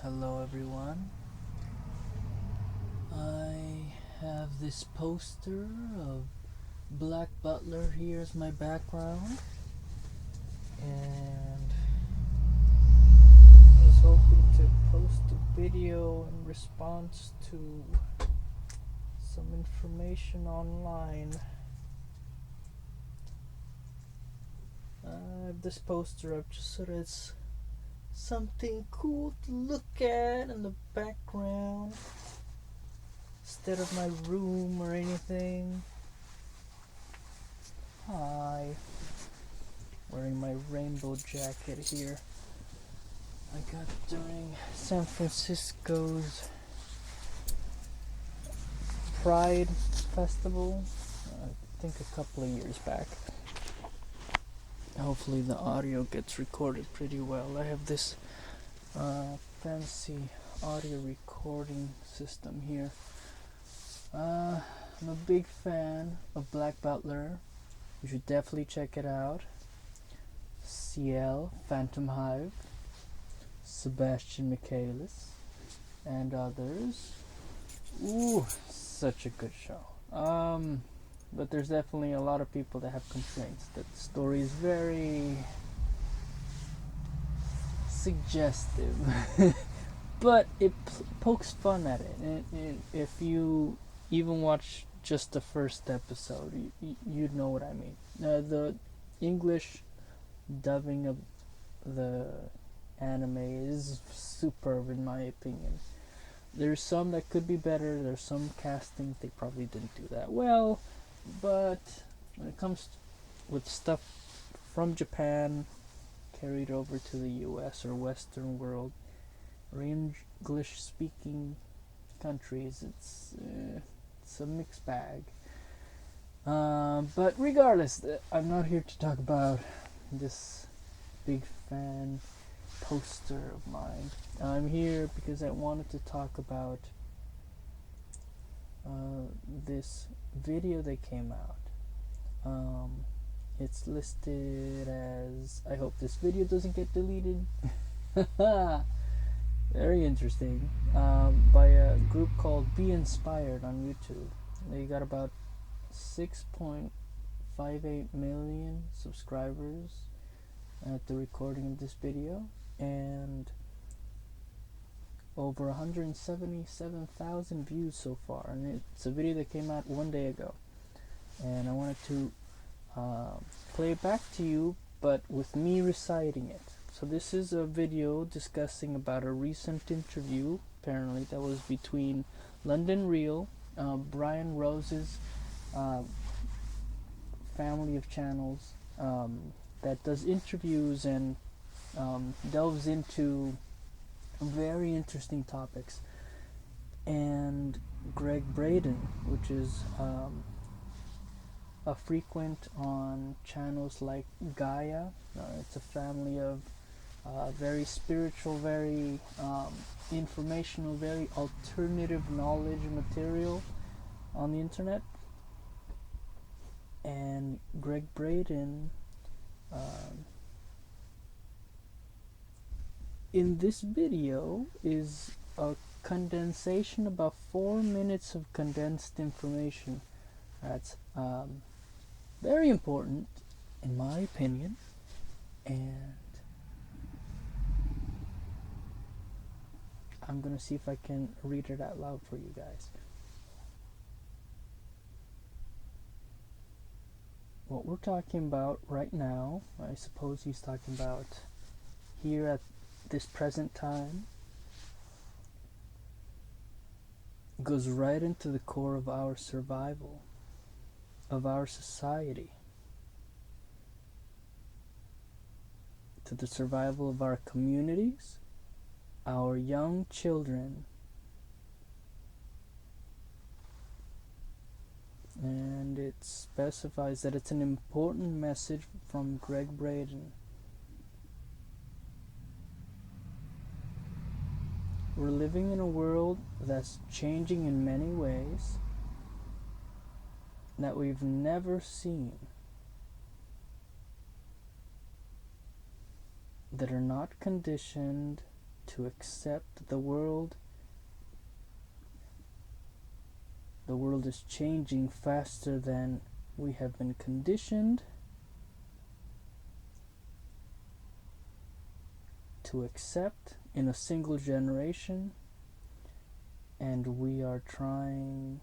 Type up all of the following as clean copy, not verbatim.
Hello everyone. I have this poster of Black Butler here as my background, and I was hoping to post a video in response to some information online. I have this poster up just so that it's something cool to look at in the background instead of my room or anything. Hi. Wearing my rainbow jacket here. I got during San Francisco's Pride Festival, I think a couple of years back. Hopefully the audio gets recorded pretty well. I have this fancy audio recording system here. I'm a big fan of Black Butler. You should definitely check it out. CL, Phantom Hive, Sebastian Michaelis, and others. Ooh, such a good show. But there's definitely a lot of people that have complaints that the story is very suggestive. But it pokes fun at it. And if you even watch just the first episode, you'd know what I mean. The English dubbing of the anime is superb in my opinion. There's some that could be better. There's some casting they probably didn't do that well. But when it comes with stuff from Japan carried over to the US or Western world or English speaking countries, it's a mixed bag. But regardless, I'm not here to talk about this big fan poster of mine. I'm here because I wanted to talk about this video that came out. It's listed as, I hope this video doesn't get deleted. Very interesting. By a group called Be Inspired on YouTube. They got about 6.58 million subscribers at the recording of this video, and over 177,000 views so far, and it's a video that came out one day ago, and I wanted to play it back to you, but with me reciting it. So this is a video discussing about a recent interview, apparently, that was between London Real, Brian Rose's family of channels that does interviews and delves into very interesting topics, and Gregg Braden, which is a frequent on channels like Gaia. It's a family of very spiritual, very informational, very alternative knowledge material on the internet. And Gregg Braden, in this video, is a condensation, about 4 minutes of condensed information. That's very important in my opinion, and I'm gonna see if I can read it out loud for you guys. What we're talking about right now, I suppose he's talking about here at this present time, goes right into the core of our survival, of our society, to the survival of our communities, our young children, and it specifies that it's an important message from Gregg Braden. We're living in a world that's changing in many ways that we've never seen, that are not conditioned to accept the world. The world is changing faster than we have been conditioned to accept in a single generation, and we are trying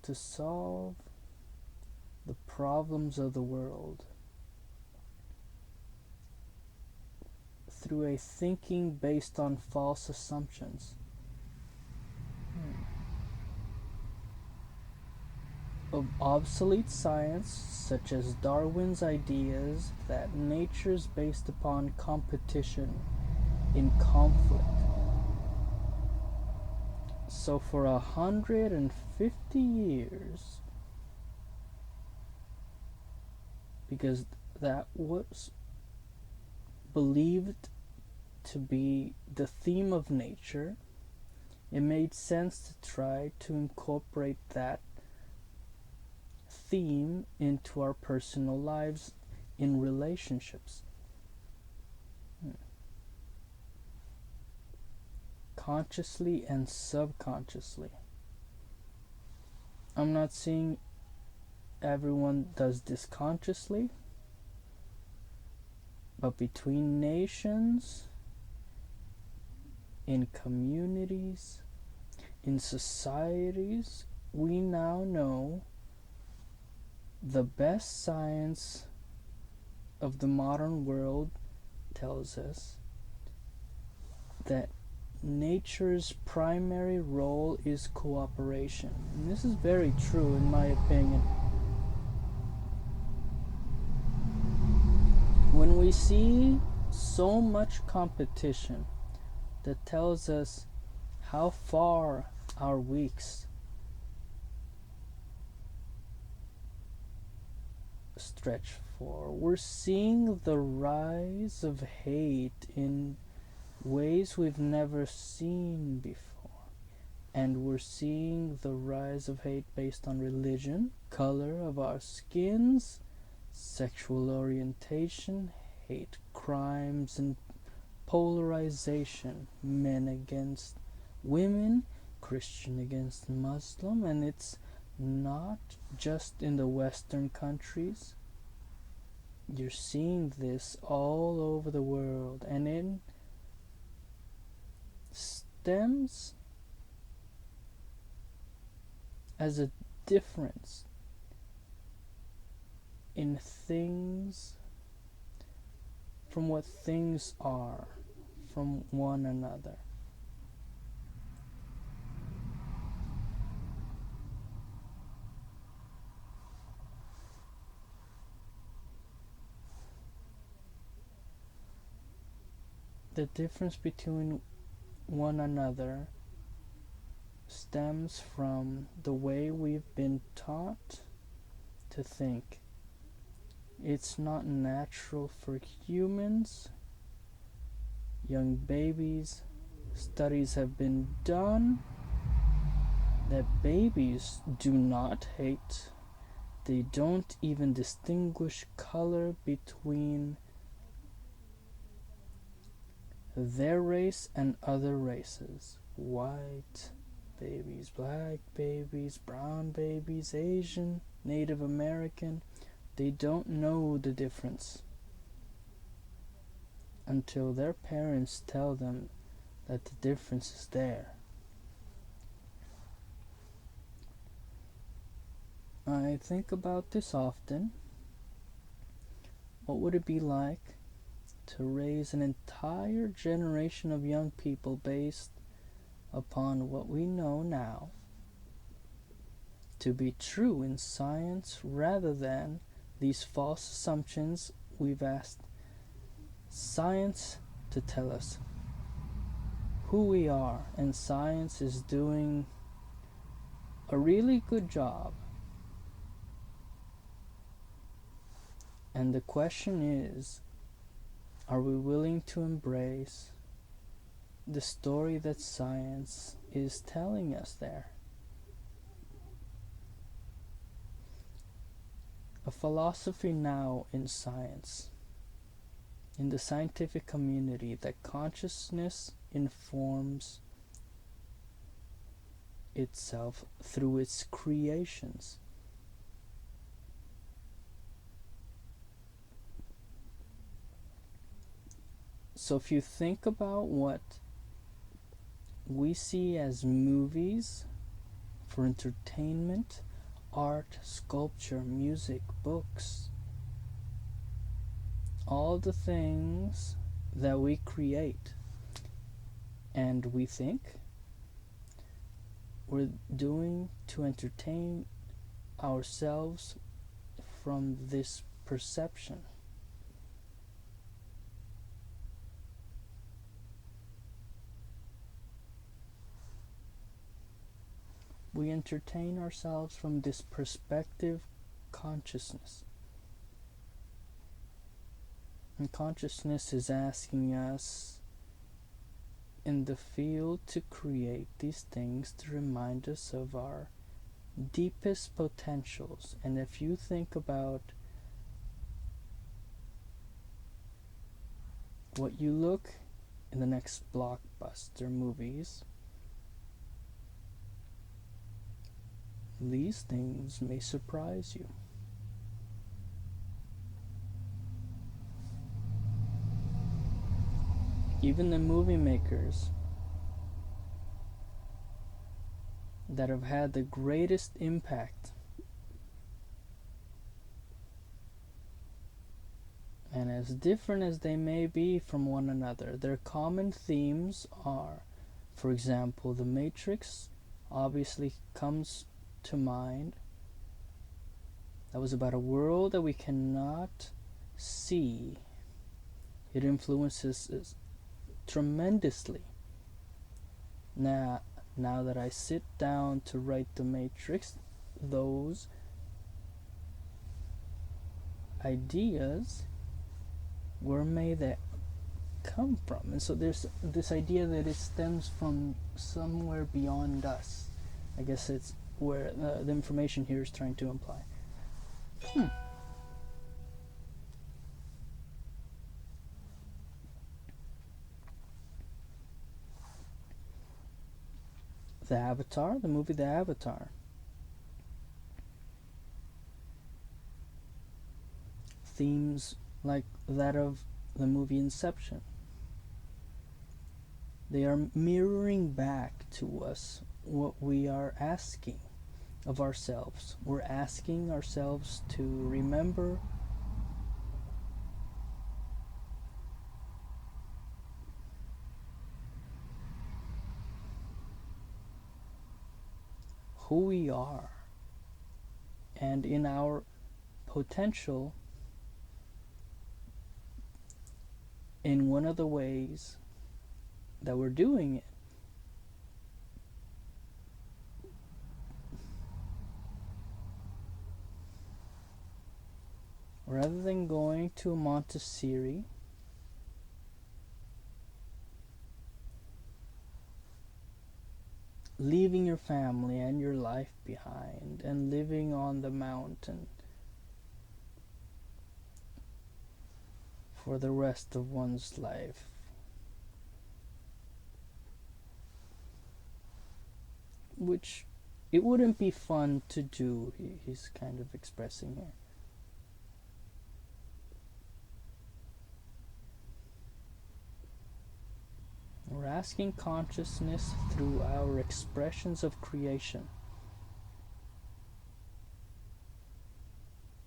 to solve the problems of the world through a thinking based on false assumptions. Of obsolete science, such as Darwin's ideas that nature is based upon competition in conflict. So for 150 years, because that was believed to be the theme of nature, it made sense to try to incorporate that theme into our personal lives in relationships. Consciously and subconsciously. I'm not saying everyone does this consciously, but between nations, in communities, in societies, we now know the best science of the modern world tells us that nature's primary role is cooperation. And this is very true in my opinion. When we see so much competition that tells us how far our weeks stretch for, we're seeing the rise of hate in ways we've never seen before. And we're seeing the rise of hate based on religion, color of our skins, sexual orientation, hate crimes, and polarization, men against women, Christian against Muslim, and it's not just in the Western countries. You're seeing this all over the world, and it stems as a difference in things, from what things are from one another. The difference between one another stems from the way we've been taught to think. It's not natural for humans, young babies. Studies have been done that babies do not hate. They don't even distinguish color between their race and other races. White babies, black babies, brown babies, Asian, Native American. They don't know the difference until their parents tell them that the difference is there. I think about this often. What would it be like to raise an entire generation of young people based upon what we know now to be true in science, rather than these false assumptions we've asked science to tell us who we are, and science is doing a really good job. And the question is, are we willing to embrace the story that science is telling us there? A philosophy now in science in the scientific community that consciousness informs itself through its creations. So if you think about what we see as movies for entertainment, art, sculpture, music, books, all the things that we create and we think we're doing to entertain ourselves from this perception. We entertain ourselves from this perspective consciousness. And consciousness is asking us in the field to create these things to remind us of our deepest potentials. And if you think about what you look in the next blockbuster movies, these things may surprise you. Even the movie makers that have had the greatest impact, and as different as they may be from one another, their common themes are, for example, The Matrix obviously comes to mind. That was about a world that we cannot see. It influences us tremendously. Now that I sit down to write The Matrix, those ideas, where may they come from? And so there's this idea that it stems from somewhere beyond us. I guess it's where the information here is trying to imply. The Avatar, the movie The Avatar. Themes like that of the movie Inception. They are mirroring back to us what we are asking of ourselves. We're asking ourselves to remember who we are, and in our potential, in one of the ways that we're doing it rather than going to a Montessori, leaving your family and your life behind and living on the mountain for the rest of one's life. Which it wouldn't be fun to do, he's kind of expressing here. We're asking consciousness through our expressions of creation.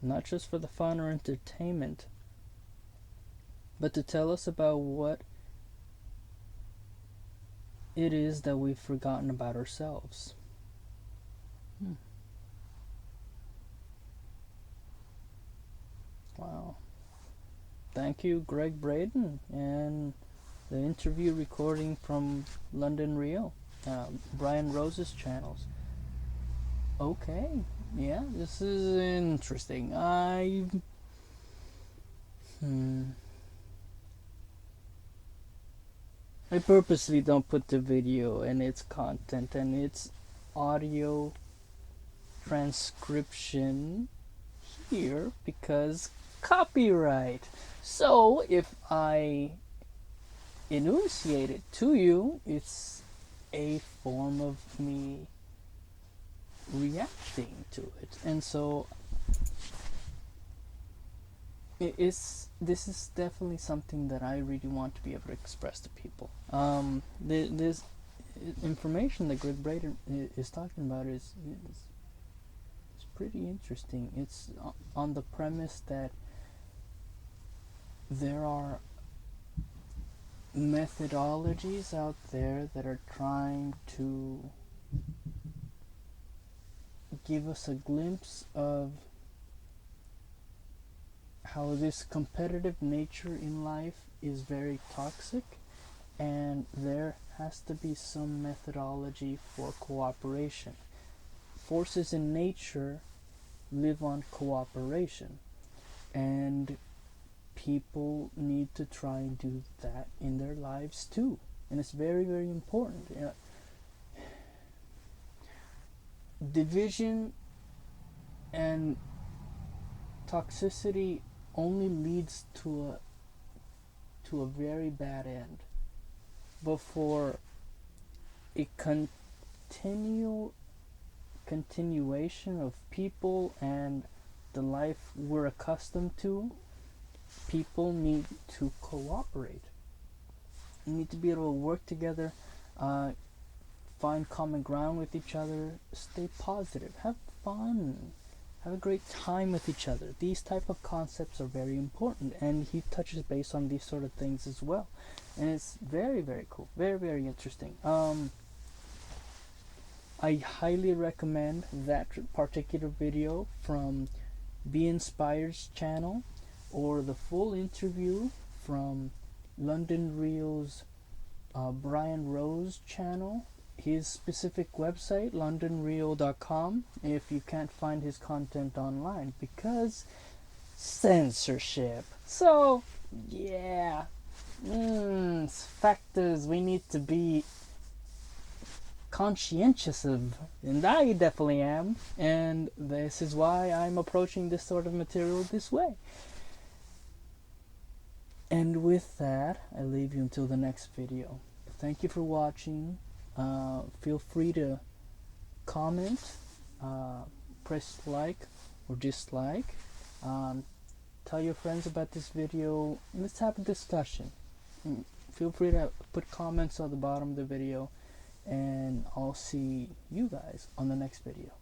Not just for the fun or entertainment, but to tell us about what it is that we've forgotten about ourselves. Wow. Thank you, Gregg Braden, and the interview recording from London, Rio, Brian Rose's channels. Okay, yeah, this is interesting. I purposely don't put the video and its content and its audio transcription here because copyright. So if I enunciate it to you, it's a form of me reacting to it. And so this is definitely something that I really want to be able to express to people. This information that Gregg Braden is talking about is pretty interesting. It's on the premise that there are methodologies out there that are trying to give us a glimpse of how this competitive nature in life is very toxic, and there has to be some methodology for cooperation. Forces in nature live on cooperation, and people need to try and do that in their lives too. And it's very, very important. Division and toxicity only leads to a very bad end before a continuation of people and the life we're accustomed to. People need to cooperate. You need to be able to work together, find common ground with each other, stay positive, have fun, have a great time with each other. These type of concepts are very important, and he touches base on these sort of things as well, and it's very, very cool, very, very interesting. I highly recommend that particular video from Be Inspired's channel, or the full interview from London Real's Brian Rose channel, his specific website, londonreal.com, if you can't find his content online, because censorship. So, yeah, factors we need to be conscientious of, and I definitely am, and this is why I'm approaching this sort of material this way. And with that, I leave you until the next video. Thank you for watching. Feel free to comment, press like or dislike. Tell your friends about this video. Let's have a discussion. Feel free to put comments on the bottom of the video, and I'll see you guys on the next video.